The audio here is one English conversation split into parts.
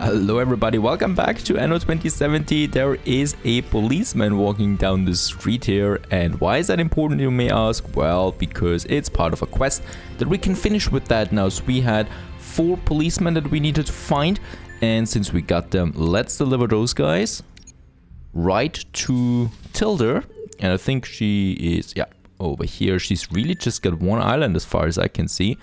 Hello everybody, welcome back to Anno 2070. There is a policeman walking down the street here, and why is that important, you may ask? Well, because it's part of a quest that we can finish with that now. So we had 4 policemen that we needed to find, and since we got them, let's deliver those guys right to Tilda. And I think she is, yeah, over here. She's really just got one island as far as I can see.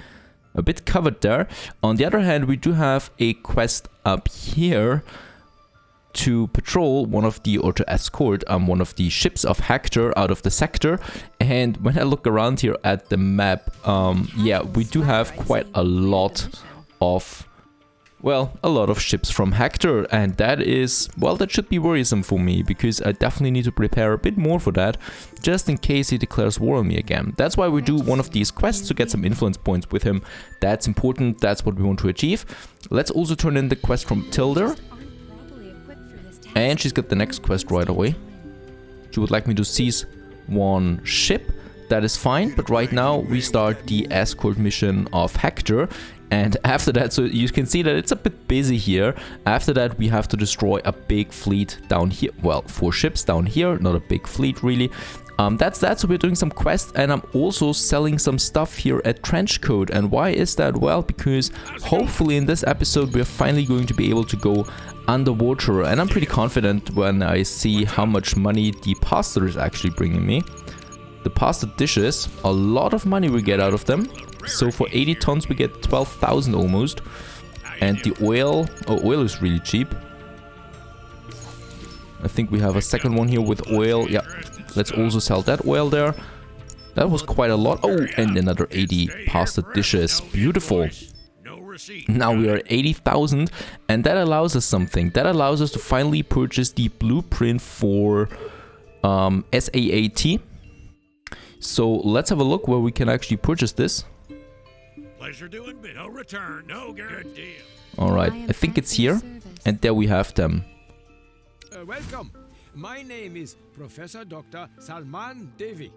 A bit covered there. On the other hand, we do have a quest up here to patrol one of the, or to escort one of the ships of Hector out of the sector. And when I look around here at the map, yeah, we do have quite a lot of, well, a lot of ships from Hector, and that is, well, that should be worrisome for me, because I definitely need to prepare a bit more for that, just in case he declares war on me again. That's why we do one of these quests to get some influence points with him. That's important, that's what we want to achieve. Let's also turn in the quest from Tilda. And she's got the next quest right away. She would like me to seize one ship. That is fine, but right now we start the escort mission of Hector. And after that, so you can see that it's a bit busy here. After that, we have to destroy a big fleet down here. Well, 4 ships down here, not a big fleet really. That's that. So we're doing some quests, and I'm also selling some stuff here at Trenchcoat. And why is that? Well, because hopefully in this episode we're finally going to be able to go underwater. And I'm pretty confident when I see how much money the pasta is actually bringing me. The pasta dishes, a lot of money we get out of them. So for 80 tons we get 12,000 almost. And the oil, oh, oil is really cheap. I think we have a second one here with oil. Yeah, let's also sell that oil there. That was quite a lot. Oh, and another 80 pasta dishes. Beautiful. Now we are at 80,000, and that allows us something. That allows us to finally purchase the blueprint for SAAT. So let's have a look where we can actually purchase this. Pleasure doing, but no return, no guarantee. All right, I think it's here, and there we have them. Welcome. My name is Professor Dr. Salman Devi.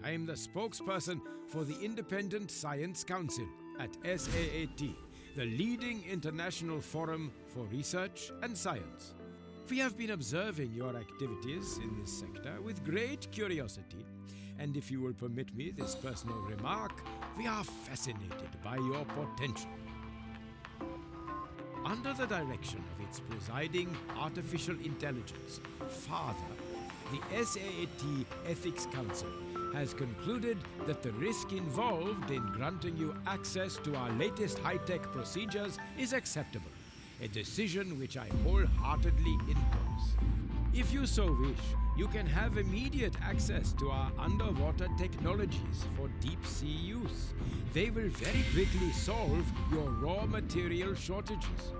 I am the spokesperson for the Independent Science Council at SAAT, the leading international forum for research and science. We have been observing your activities in this sector with great curiosity. And if you will permit me this personal remark, we are fascinated by your potential. Under the direction of its presiding artificial intelligence, Father, the SAAT Ethics Council has concluded that the risk involved in granting you access to our latest high-tech procedures is acceptable, a decision which I wholeheartedly endorse. If you so wish, you can have immediate access to our underwater technologies for deep-sea use. They will very quickly solve your raw material shortages.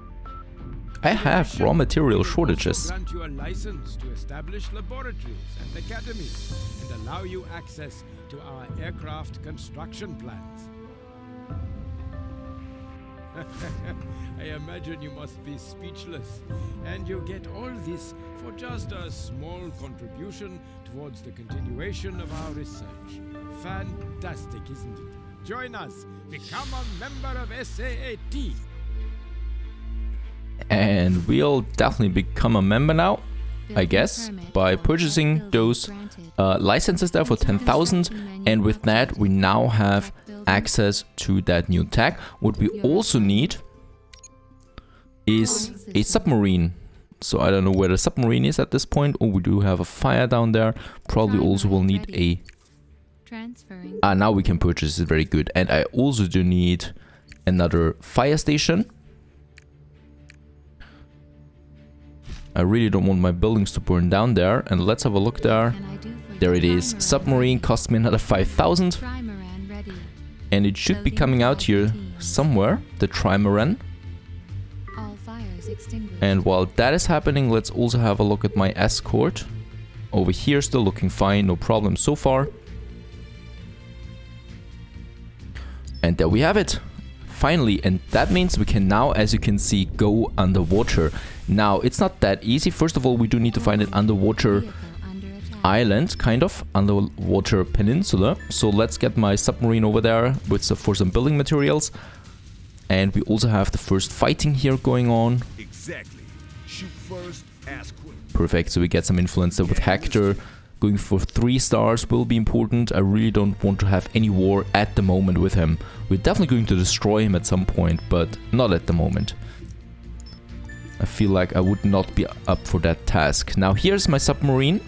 I have raw material shortages. Grant you a license to establish laboratories and academies and allow you access to our aircraft construction plans. I imagine you must be speechless, and you get all this for just a small contribution towards the continuation of our research. Fantastic, isn't it? Join us, become a member of SAAT. And we'll definitely become a member now, I guess, by purchasing those licenses there for 10,000. And with that, we now have access to that new tech. What we also need is a submarine. So I don't know where the submarine is at this point. Oh, we do have a fire down there. Probably also will need a... now we can purchase it. Very good. And I also do need another fire station. I really don't want my buildings to burn down there. And let's have a look there. There it is. Submarine cost me another 5,000. And it should be coming out here somewhere, the trimaran. And while that is happening, let's also have a look at my escort. Over here, still looking fine, no problem so far. And there we have it. Finally, and that means we can now, as you can see, go underwater. Now, it's not that easy. First of all, we do need to find an underwater island, kind of, underwater peninsula. So let's get my submarine over there for some building materials. And we also have the first fighting here going on. Exactly. Shoot first, ask quick. Perfect, so we get some influence there with Hector. Going for 3 stars will be important. I really don't want to have any war at the moment with him. We're definitely going to destroy him at some point, but not at the moment. I feel like I would not be up for that task. Now here's my submarine.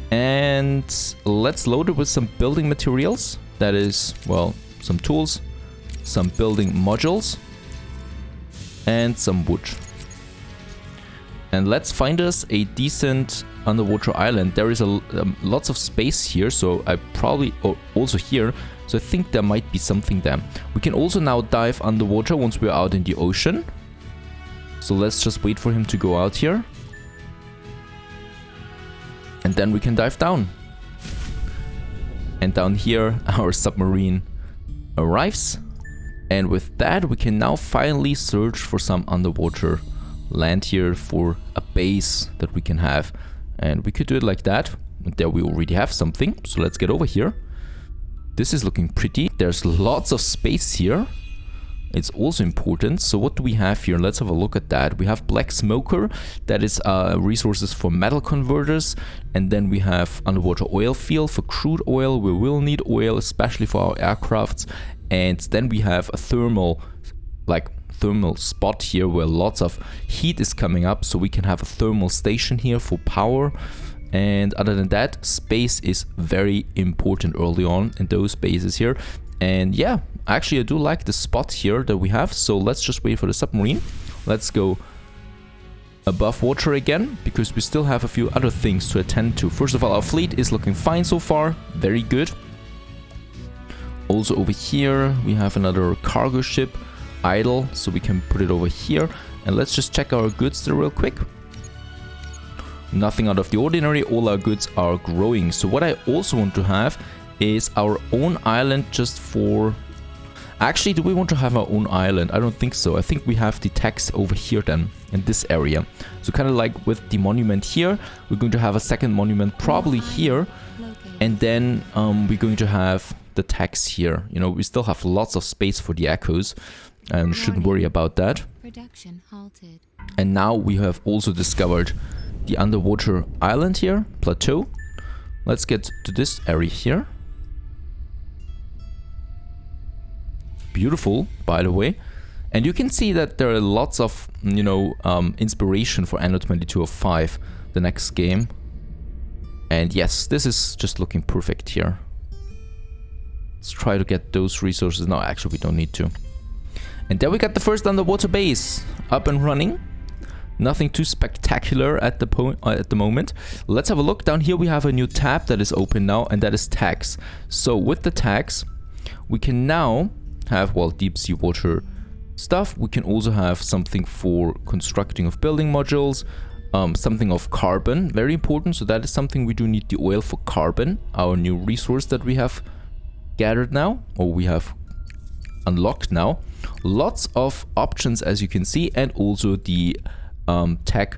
And let's load it with some building materials. That is, well, some tools, some building modules, and some wood. And let's find us a decent underwater island. There is lots of space here, so I probably also here, so I think there might be something there. We can also now dive underwater once we're out in the ocean. So let's just wait for him to go out here. And then we can dive down. And down here our submarine arrives. And with that we can now finally search for some underwater land here for a base that we can have. And we could do it like that. And there we already have something. So let's get over here. This is looking pretty. There's lots of space here. It's also important. So what do we have here? Let's have a look at that. We have black smoker. That is resources for metal converters. And then we have underwater oil field for crude oil. We will need oil, especially for our aircrafts. And then we have a thermal spot here where lots of heat is coming up. So we can have a thermal station here for power. And other than that, space is very important early on in those bases here. And yeah, actually I do like the spot here that we have. So let's just wait for the submarine. Let's go above water again, because we still have a few other things to attend to. First of all, our fleet is looking fine so far. Very good. Also over here, we have another cargo ship idle, so we can put it over here. And let's just check our goods there real quick. Nothing out of the ordinary. All our goods are growing. So what I also want to have is our own island just for... Actually, do we want to have our own island? I don't think so. I think we have the tax over here then, in this area. So kind of like with the monument here, we're going to have a second monument probably here. And then we're going to have the tax here. You know, we still have lots of space for the echoes and shouldn't worry about that. Production halted. And now we have also discovered the underwater island here, plateau. Let's get to this area here. Beautiful, by the way. And you can see that there are lots of, you know, inspiration for Anno 2205, the next game. And yes, this is just looking perfect here. Let's try to get those resources. No, actually we don't need to. And there we got the first underwater base up and running. Nothing too spectacular at the moment. Let's have a look. Down here we have a new tab that is open now, and that is tags. So with the tags, we can now have, well, deep sea water stuff. We can also have something for constructing of building modules, something of carbon, very important. So that is something we do need the oil for carbon, our new resource that we have gathered now, or we have unlocked now. Lots of options, as you can see, and also the tech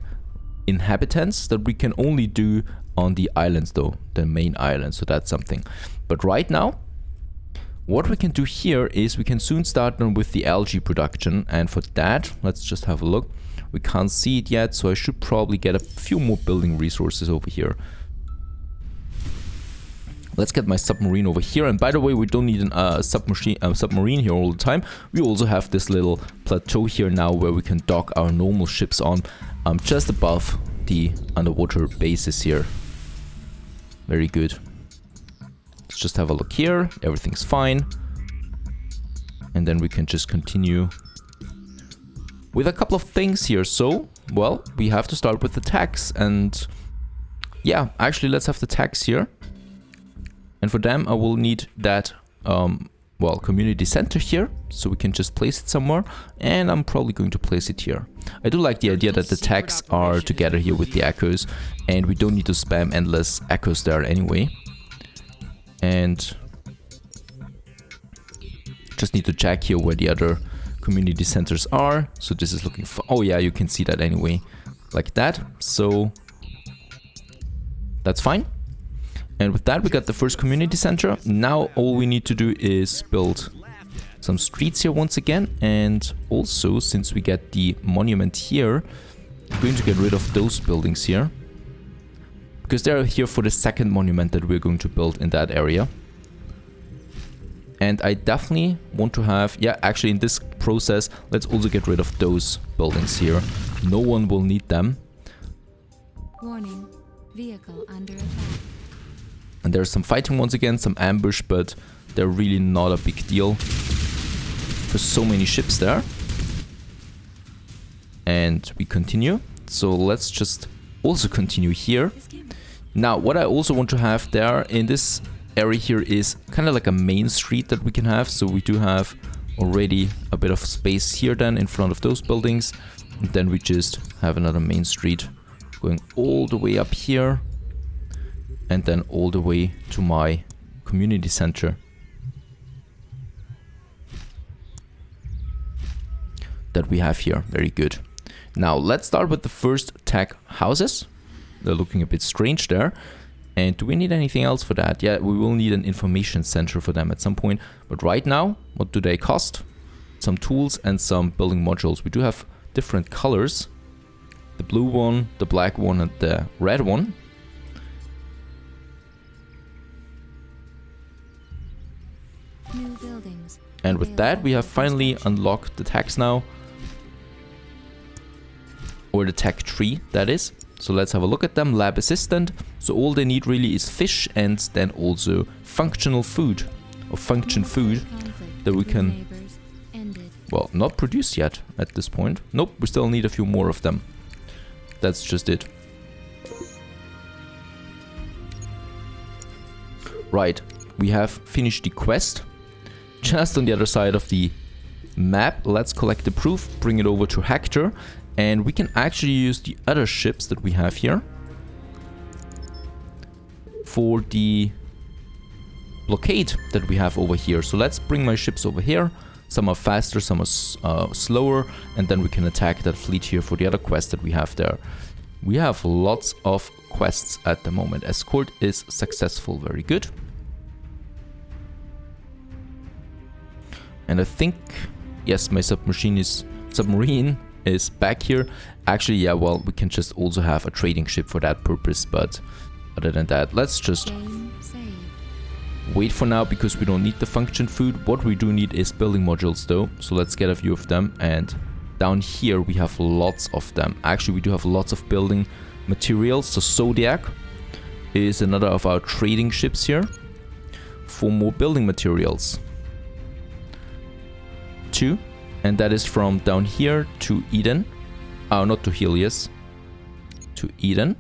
inhabitants that we can only do on the islands though, the main island. So that's something. But right now, what we can do here is we can soon start on with the algae production. And for that, let's just have a look. We can't see it yet, so I should probably get a few more building resources over here. Let's get my submarine over here. And by the way, we don't need a submarine here all the time. We also have this little plateau here now where we can dock our normal ships on, just above the underwater bases here. Very good. Let's just have a look here. Everything's fine. And then we can just continue with a couple of things here. So, well, we have to start with the tax. And yeah, actually, let's have the tax here. And for them, I will need that, well, community center here. So we can just place it somewhere. And I'm probably going to place it here. I do like the idea that the tags are together here with the echoes. And we don't need to spam endless echoes there anyway. And just need to check here where the other community centers are. So this is looking for... Oh yeah, you can see that anyway. Like that. So that's fine. And with that, we got the first community center. Now all we need to do is build some streets here once again. And also, since we get the monument here, I'm going to get rid of those buildings here, because they're here for the second monument that we're going to build in that area. And I definitely want to have, yeah, actually in this process, let's also get rid of those buildings here. No one will need them. Warning, vehicle under attack. And there's some fighting once again, some ambush, but they're really not a big deal. There's so many ships there. And we continue. So let's just also continue here. Now, what I also want to have there in this area here is kind of like a main street that we can have. So we do have already a bit of space here then in front of those buildings. And then we just have another main street going all the way up here. And then all the way to my community center. That we have here. Very good. Now let's start with the first tech houses. They're looking a bit strange there. And do we need anything else for that? Yeah, we will need an information center for them at some point. But right now, what do they cost? Some tools and some building modules. We do have different colors. The blue one, the black one, and the red one. New buildings. And with that, we have finally unlocked the techs now. Or the tech tree, that is. So let's have a look at them. Lab assistant. So all they need really is fish and then also functional food. Or function food that we can, well, not produce yet at this point. Nope, we still need a few more of them. That's just it. Right, we have finished the quest. Just on the other side of the map, let's collect the proof, bring it over to Hector. And we can actually use the other ships that we have here for the blockade that we have over here. So let's bring my ships over here. Some are faster, some are slower. And then we can attack that fleet here for the other quest that we have there. We have lots of quests at the moment. Escort is successful. Very good. And I think, yes, my submarine is back here. Actually, yeah, well, we can just also have a trading ship for that purpose, but other than that, let's just wait for now because we don't need the function food. What we do need is building modules though, so let's get a few of them. And down here we have lots of them. Actually, we do have lots of building materials. So Zodiac is another of our trading ships here for more building materials. 2. And that is from down here to Eden. Oh, not to Helios. To Eden.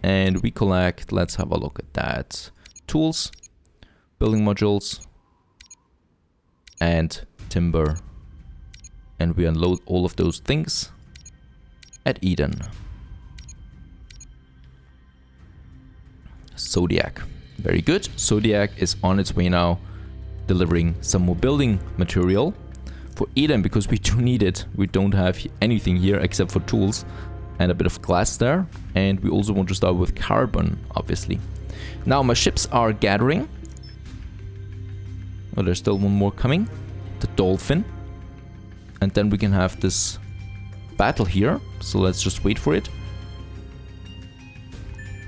And we collect, let's have a look at that. Tools, building modules, and timber. And we unload all of those things at Eden. Zodiac. Very good. Zodiac is on its way now, delivering some more building material. For Eden, because we do need it. We don't have anything here except for tools and a bit of glass there. And we also want to start with carbon, obviously. Now my ships are gathering. Oh, there's still one more coming. The Dolphin. And then we can have this battle here. So let's just wait for it.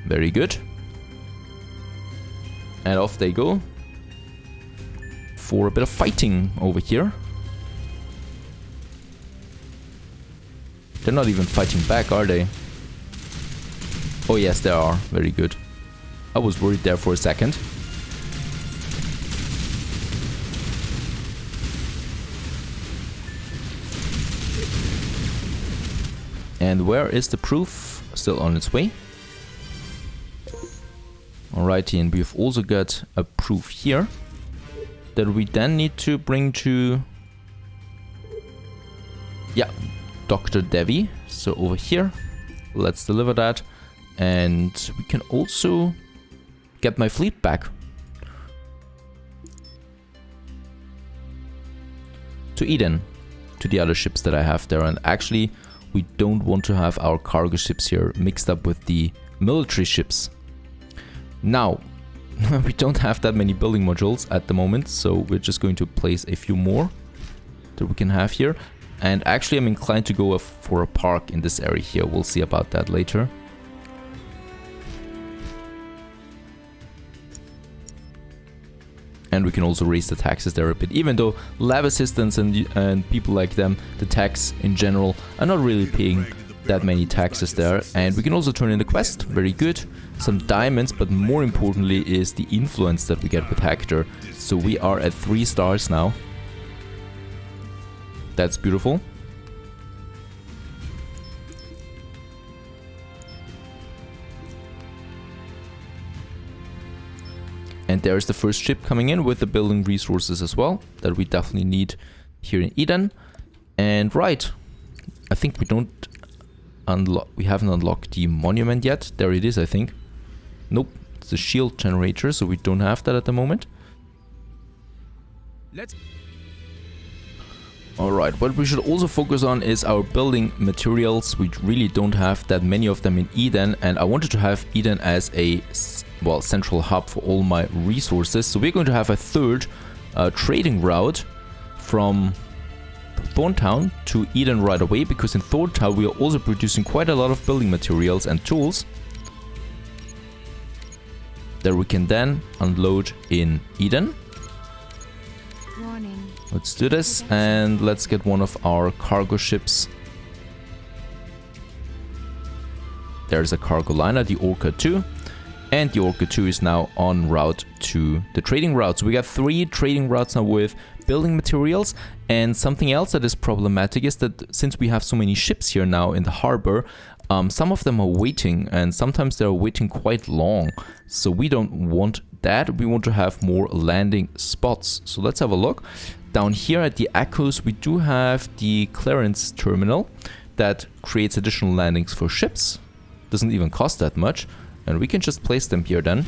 Very good. And off they go. For a bit of fighting over here. They're not even fighting back, are they? Oh yes, they are. Very good. I was worried there for a second. And where is the proof? Still on its way. Alrighty, and we've also got a proof here that we then need to bring to... yeah, Dr. Devi. So over here, let's deliver that. And we can also get my fleet back. To Eden, to the other ships that I have there. And actually, we don't want to have our cargo ships here mixed up with the military ships. Now, we don't have that many building modules at the moment, so we're just going to place a few more that we can have here. And actually I'm inclined to go for a park in this area here. We'll see about that later. And we can also raise the taxes there a bit, even though lab assistants and people like them, the tax in general, are not really paying that many taxes there. And we can also turn in the quest, very good. Some diamonds, but more importantly is the influence that we get with Hector. So we are at 3 stars now. That's beautiful. And there's the first ship coming in with the building resources as well, that we definitely need here in Eden. And right, I think we don't unlock, we haven't unlocked the monument yet. There it is, I think. Nope, it's the shield generator, so we don't have that at the moment. Alright, what we should also focus on is our building materials. We really don't have that many of them in Eden, and I wanted to have Eden as a, well, central hub for all my resources. So we're going to have a third trading route from Thorntown to Eden right away, because in Thorntown we are also producing quite a lot of building materials and tools that we can then unload in Eden. Warning. Let's do this, and let's get one of our cargo ships. There's a cargo liner, the Orca 2. And the Orca 2 is now en route to the trading route. So we got 3 trading routes now with building materials. And something else that is problematic is that since we have so many ships here now in the harbor, some of them are waiting, and sometimes they're waiting quite long. So we don't want that. We want to have more landing spots. So let's have a look. Down here at the Echoes, we do have the clearance terminal that creates additional landings for ships. Doesn't even cost that much. And we can just place them here then,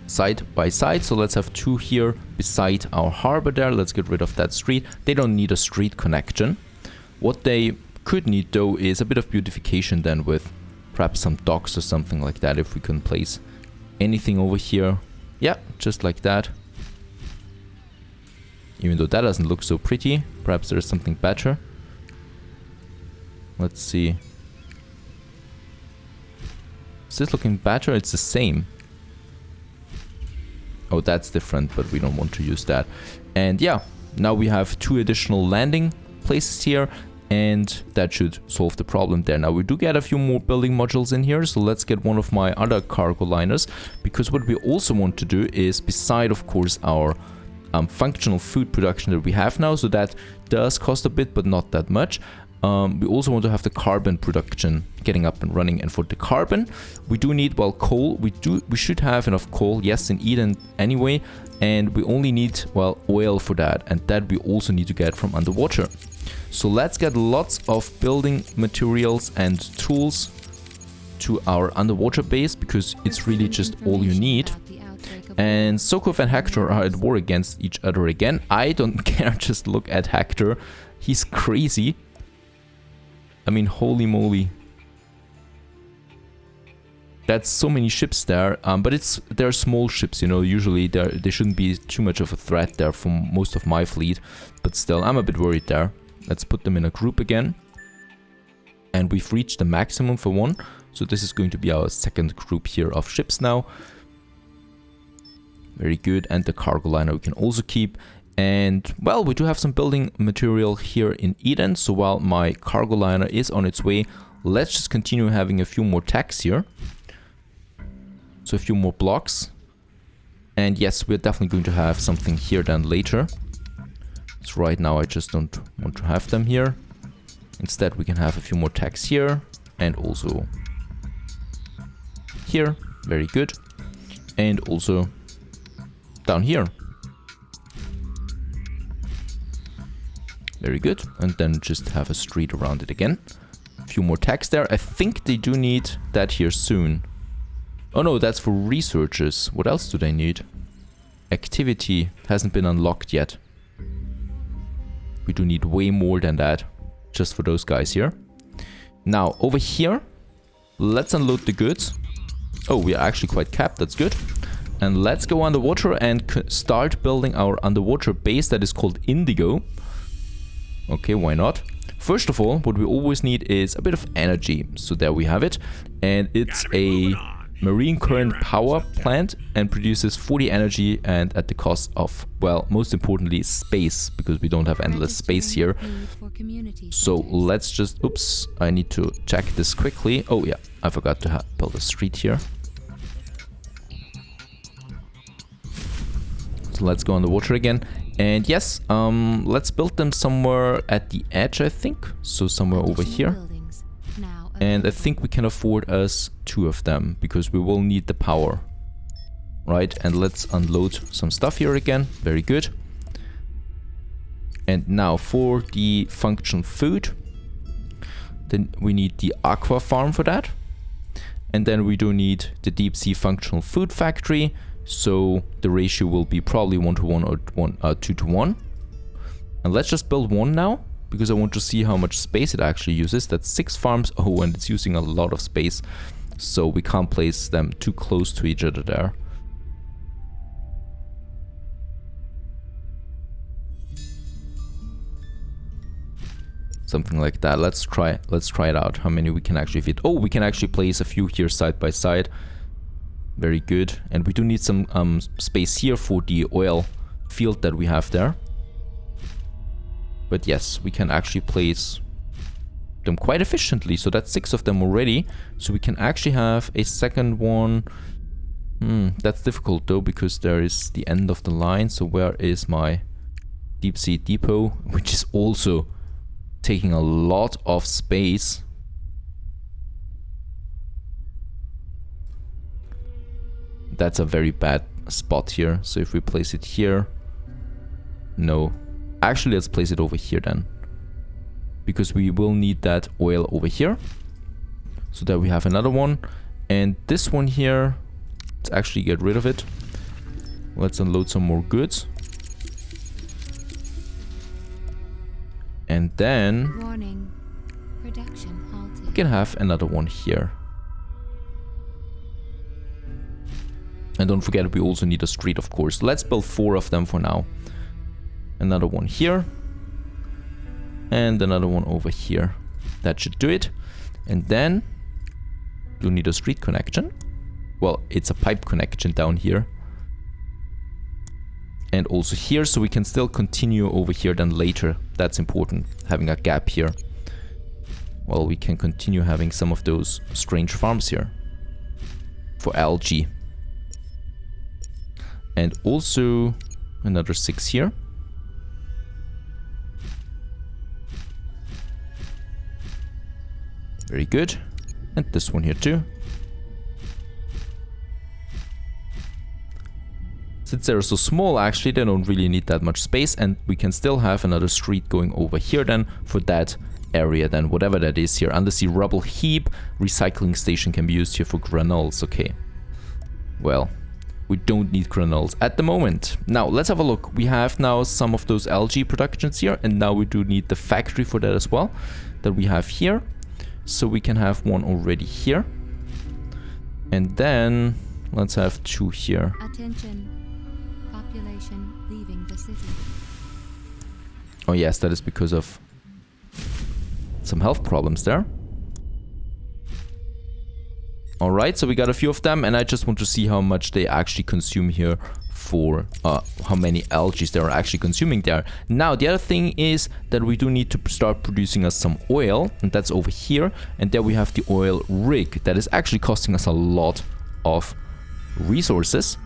side by side. So let's have 2 here beside our harbor there. Let's get rid of that street. They don't need a street connection. What they could need though is a bit of beautification then, with perhaps some docks or something like that. If we can place anything over here. Yeah, just like that. Even though that doesn't look so pretty, perhaps there's something better. Let's see. Is this looking better? It's the same. Oh, that's different, but we don't want to use that. And yeah, now we have 2 additional landing places here, and that should solve the problem there. Now we do get a few more building modules in here, so let's get one of my other cargo liners, because what we also want to do is, beside of course our functional food production that we have now, so that does cost a bit but not that much. We also want to have the carbon production getting up and running, and for the carbon we do need, well, coal. We should have enough coal, yes, in Eden anyway, and we only need, well, oil for that, and that we also need to get from underwater. So let's get lots of building materials and tools to our underwater base, because it's really just all you need. And Sokof and Hector are at war against each other again. I don't care, just look at Hector. He's crazy. I mean, holy moly. That's so many ships there, but they're small ships, you know. Usually they shouldn't be too much of a threat there for most of my fleet, but still, I'm a bit worried there. Let's put them in a group again. And we've reached the maximum for one, so this is going to be our second group here of ships now. Very good, and the cargo liner we can also keep. And, well, we do have some building material here in Eden, so while my cargo liner is on its way, let's just continue having a few more tacks here. So a few more blocks. And yes, we're definitely going to have something here then later. So right now I just don't want to have them here. Instead we can have a few more tacks here, and also here. Very good. And also down here. Very good. And then just have a street around it again. A few more tacks there. I think they do need that here soon. Oh no, that's for researchers. What else do they need? Activity hasn't been unlocked yet. We do need way more than that, just for those guys here. Now, over here, let's unload the goods. Oh, we are actually quite capped. That's good. And let's go underwater and start building our underwater base that is called Indigo. Okay, why not? First of all, what we always need is a bit of energy. So there we have it. And it's a marine current power plant and produces 40 energy and at the cost of, well, most importantly, space, because we don't have endless space here. So let's just, oops, I need to check this quickly. Oh yeah, I forgot to build a street here. So let's go underwater again. And yes, let's build them somewhere at the edge, I think. So somewhere over here. And I think we can afford us 2 of them, because we will need the power. Right, and let's unload some stuff here again. Very good. And now for the functional food. Then we need the aqua farm for that. And then we do need the deep sea functional food factory. So the ratio will be probably 1:1 or 2:1. And let's just build one now, because I want to see how much space it actually uses. That's 6 farms. Oh, and it's using a lot of space. So we can't place them too close to each other there. Something like that. Let's try it out. How many we can actually fit. Oh, we can actually place a few here side by side. Very good. And we do need some space here for the oil field that we have there. But yes, we can actually place them quite efficiently. So that's 6 of them already. So we can actually have a second one. That's difficult though, because there is the end of the line. So where is my deep sea depot? Which is also taking a lot of space. That's a very bad spot here. So if we place it here, no. Actually, let's place it over here then, because we will need that oil over here. So that we have another one. And this one here, let's actually get rid of it. Let's unload some more goods. And then Warning. Production halted. we can have another one here. And don't forget, we also need a street, of course. Let's build 4 of them for now. Another one here. And another one over here. That should do it. And then you'll need a street connection. Well, it's a pipe connection down here. And also here, so we can still continue over here then later. That's important, having a gap here. Well, we can continue having some of those strange farms here. For algae. And also another 6 here. Very good. And this one here too. Since they're so small, actually, they don't really need that much space. And we can still have another street going over here then for that area then, whatever that is here. Undersea rubble heap. Recycling station can be used here for granules. Okay. Well, we don't need granules at the moment. Now, let's have a look. We have now some of those algae productions here. And now we do need the factory for that as well. That we have here. So we can have one already here. And then let's have 2 here. Attention. Population leaving the city. Oh yes, that is because of some health problems there. Alright, so we got a few of them, and I just want to see how much they actually consume here for how many algae they are actually consuming there. Now, the other thing is that we do need to start producing us some oil, and that's over here. And there we have the oil rig that is actually costing us a lot of resources.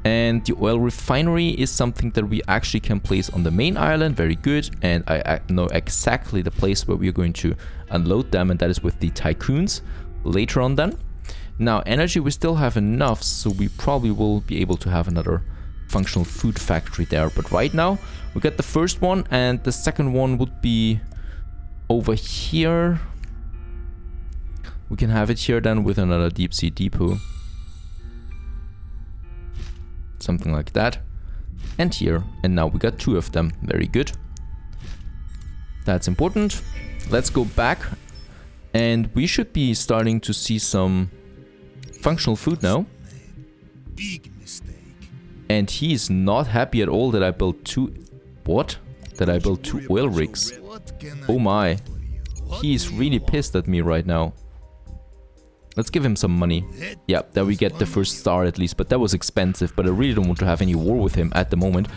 And the oil refinery is something that we actually can place on the main island. Very good. And I know exactly the place where we are going to unload them, and that is with the tycoons later on then. Now, energy we still have enough, so we probably will be able to have another functional food factory there. But right now, we got the first one, and the second one would be over here. We can have it here then with another deep sea depot. Something like that. And here. And now we got 2 of them. Very good. That's important. Let's go back. And we should be starting to see some functional food now. Big mistake. And he is not happy at all that I built two... What? That I built two oil rigs. Oh my. He is really pissed at me right now. Let's give him some money. Yeah, there we get the first star at least, but that was expensive. But I really don't want to have any war with him at the moment.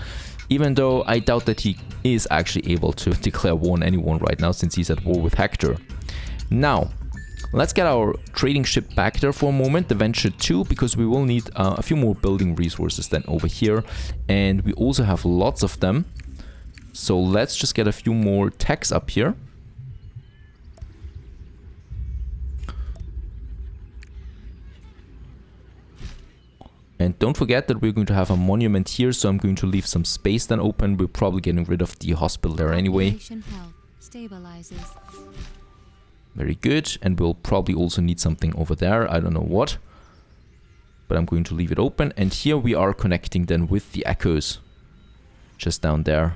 Even though I doubt that he is actually able to declare war on anyone right now, since he's at war with Hector. Now, let's get our trading ship back there for a moment, the Venture 2, because we will need a few more building resources then over here. And we also have lots of them. So let's just get a few more techs up here. And don't forget that we're going to have a monument here, so I'm going to leave some space then open. We're probably getting rid of the hospital there anyway. Very good. And we'll probably also need something over there. I don't know what. But I'm going to leave it open. And here we are connecting then with the echoes. Just down there.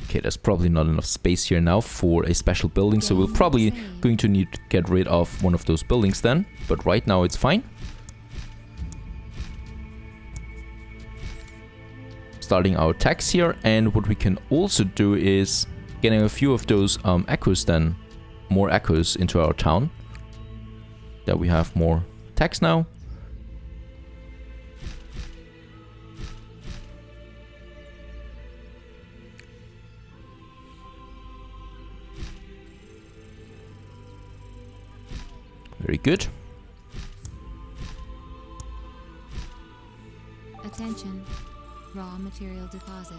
Okay, there's probably not enough space here now for a special building, so we're probably going to need to get rid of one of those buildings then. But right now it's fine. Starting our attacks here, and what we can also do is getting a few of those echoes then, more echoes into our town. There we have more attacks now. Very good. Attention. Raw material deposit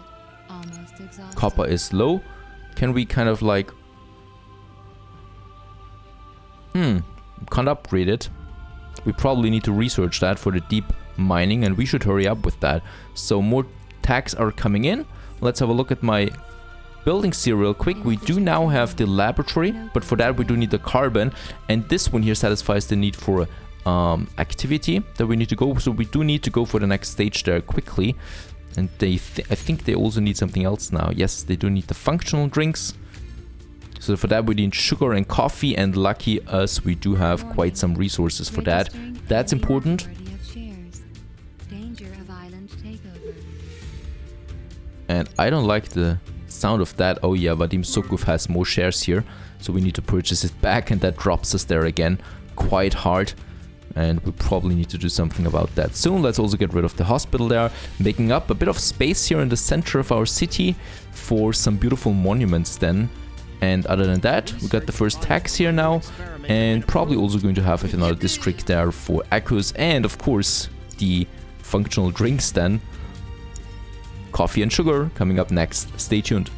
almost exhausted. Copper is low. Can we kind of like... can't upgrade it. We probably need to research that for the deep mining, and we should hurry up with that. So more tags are coming in. Let's have a look at my buildings here real quick. We do now have the laboratory, but for that we do need the carbon, and this one here satisfies the need for activity that we need to go. So we do need to go for the next stage there quickly. And I think they also need something else now. Yes, they do need the functional drinks. So for that we need sugar and coffee, and lucky us, we do have quite some resources for that. That's important. And I don't like the sound of that. Oh yeah, Vadim Sokov has more shares here, so we need to purchase it back, and that drops us there again quite hard. And we probably need to do something about that soon. Let's also get rid of the hospital there, making up a bit of space here in the center of our city for some beautiful monuments then. And other than that, we got the first tax here now, and probably also going to have another district there for echoes, and of course the functional drinks then. Coffee and sugar coming up next. Stay tuned.